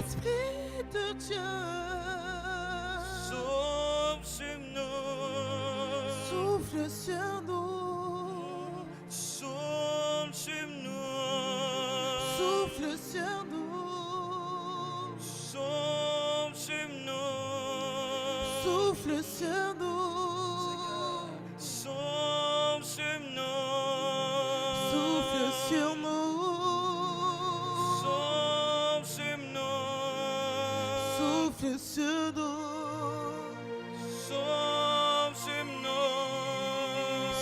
Esprit de Dieu, souffle sur nous, souffle sur nous, souffle sur nous, souffle sur nous, souffle sur nous, souffle sur nous, souffle sur nous, souffle sur nous,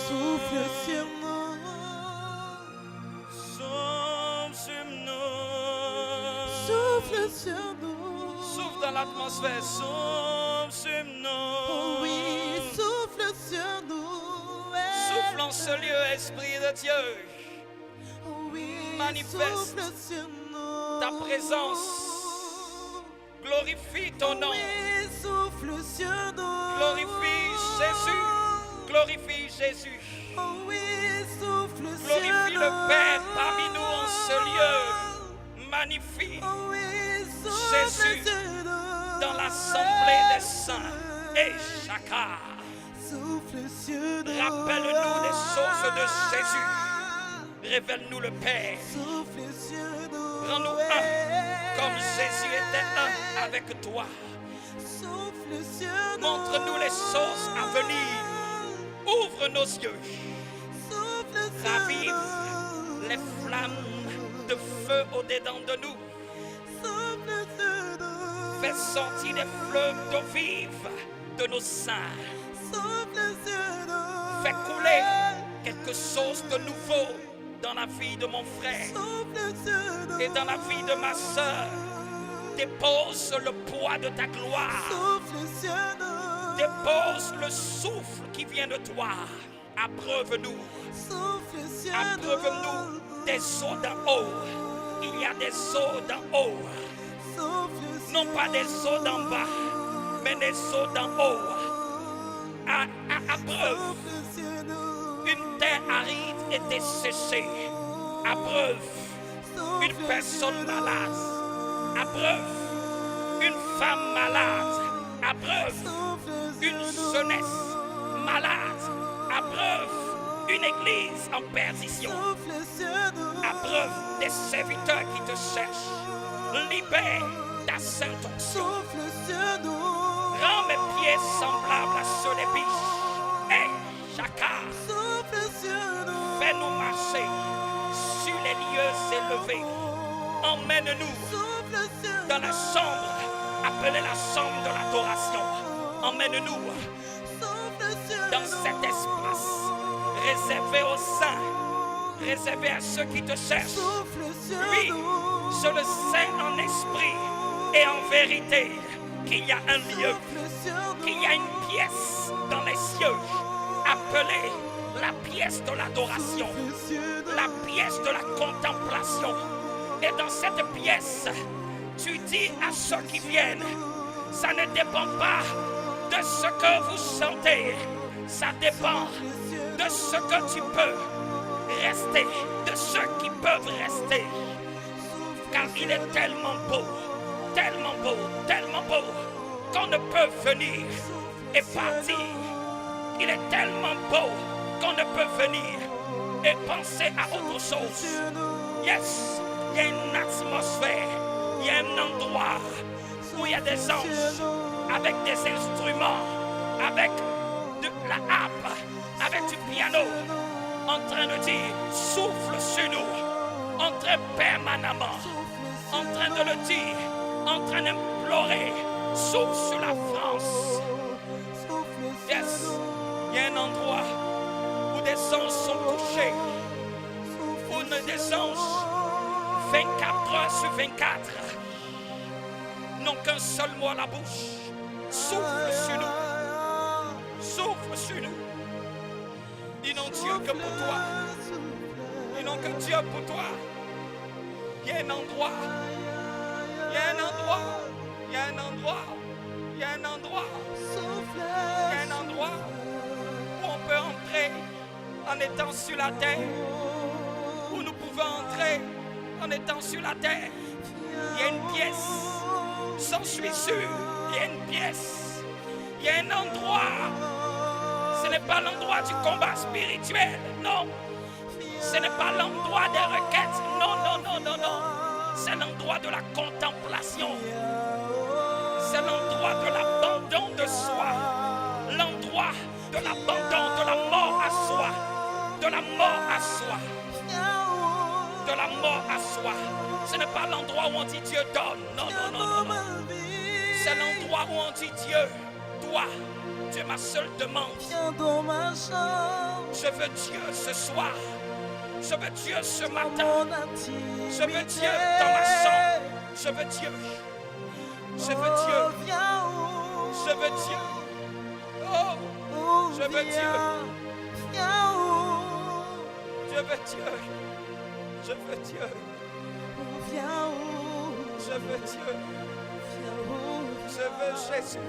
souffle sur nous, souffle sur nous, souffle sur nous, souffle dans l'atmosphère, souffle sur nous. oh oui, souffle sur nous, Souffle en ce lieu, Esprit de Dieu. oh oui, Manifeste souffle sur nous, ta présence. Glorifie ton nom. oui, souffle sur nous, Glorifie Jésus. Glorifie Jésus. oh oui, souffle sur Glorifie nous, le Père parmi nous en ce lieu. Magnifie oh oui, souffle Jésus sur nous, dans l'assemblée des saints. Et chacun, souffle sur nous, rappelle-nous les sources de Jésus. Révèle-nous le Père. souffle sur nous, Rends-nous un comme Jésus était un avec toi. souffle sur nous, Montre-nous les sources à venir. Ouvre nos yeux. souffle sur Ravive nous, les flammes de feu au-dedans de nous. souffle sur nous, Fais sortir des fleuves d'eau vive de nos seins. souffle sur nous, Fais couler quelque chose de nouveau dans la vie de mon frère souffle sur nous, et dans la vie de ma soeur. Dépose le poids de ta gloire. souffle sur nous, Dépose le souffle qui vient de toi. Abreuve-nous. souffle sur Abreuve-nous des eaux d'en haut. Il y a des eaux d'en haut. souffle sur Non pas des eaux d'en bas, mais des eaux d'en haut. Abreuve sur nous, une terre aride et desséchée. Abreuve une personne malade. Abreuve une femme malade. Abreuve une jeunesse malade. Abreuve une église en perdition. Abreuve des serviteurs qui te cherchent. Libère ta sainte onction. Rends mes pieds semblables à ceux des biches. Et chacun, fais-nous marcher sur les lieux élevés. Emmène-nous dans la chambre, appelée la chambre de l'adoration. Emmène-nous dans cet espace réservé aux saints, réservé à ceux qui te cherchent. Oui, je le sais en esprit et en vérité qu'il y a un lieu, qu'il y a une pièce dans les cieux appelée la pièce de l'adoration, la pièce de la contemplation. Et dans cette pièce, tu dis à ceux qui viennent, ça ne dépend pas de ce que vous chantez, ça dépend de ce que tu peux rester, de ceux qui peuvent rester. Car il est tellement beau, tellement beau, tellement beau, qu'on ne peut venir et partir. Il est tellement beau qu'on ne peut venir et penser à autre chose. Yes, il y a une atmosphère, il y a un endroit où il y a des anges avec des instruments, avec de la harpe, avec du piano, en train de dire souffle sur nous, en train permanemment, en train de le dire, en train d'implorer, souffle sur la France. Yes, il y a un endroit où des anges sont couchés, où des anges 24 heures sur 24 n'ont qu'un seul mot à la bouche. Souffle sur nous, souffle sur nous. Ils n'ont Dieu que pour toi. Ils n'ont que Dieu pour toi. Il y a un endroit, il y a un endroit, il y a un endroit, il y a un endroit, il y a un endroit où on peut entrer en étant sur la terre, où nous pouvons entrer en étant sur la terre. Il y a une pièce j'en suis sûr, il y a une pièce, il y a un endroit. Ce n'est pas l'endroit du combat spirituel, non. Ce n'est pas l'endroit des requêtes, non, non, non, non, non. C'est l'endroit de la contemplation. C'est l'endroit de l'abandon de soi. L'endroit de l'abandon, de la mort à soi. De la mort à soi. De la mort à soi. Ce n'est pas l'endroit où on dit Dieu donne. Non, non, non, non, non. C'est l'endroit où on dit Dieu, toi, tu es ma seule demande. Je veux Dieu ce soir. Je veux Dieu ce matin. Je veux Dieu dans ma chambre. Je veux Dieu. Je veux Dieu. Je veux Dieu. Oh, je veux Dieu. Je veux Dieu. Je veux Dieu. Je veux Dieu. Je veux Jésus.